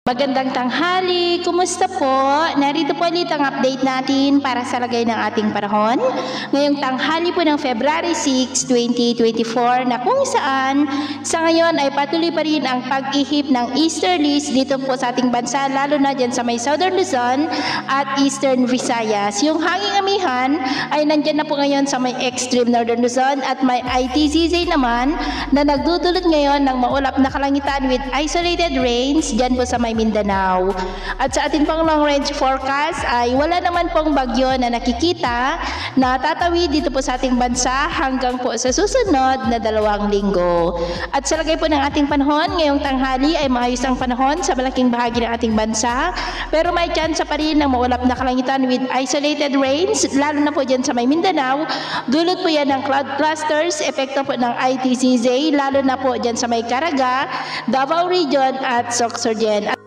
Magandang tanghali, kumusta po? Narito po ulit ang update natin para sa lagay ng ating panahon. Ngayong tanghali po ng February 6, 2024 na kung saan sa ngayon ay patuloy pa rin ang pag-ihip ng easterlies dito po sa ating bansa, lalo na dyan sa may Southern Luzon at Eastern Visayas. Yung hanging amihan ay nandyan na po ngayon sa may extreme Northern Luzon at may ITCZ naman na nagdudulot ngayon ng maulap na kalangitan with isolated rains dyan po sa may Mindanao. At sa ating pang long range forecast ay wala naman pong bagyo na nakikita na tatawid dito po sa ating bansa hanggang po sa susunod na 2 linggo. At sa lagay po ng ating panahon, ngayong tanghali ay maayos ang panahon sa malaking bahagi ng ating bansa, pero may chance pa rin ng maulap na kalangitan with isolated rains, lalo na po dyan sa may Mindanao. Dulot po yan ng cloud clusters, epekto po ng ITCZ, lalo na po dyan sa may Caraga, Davao Region at Sorsogon.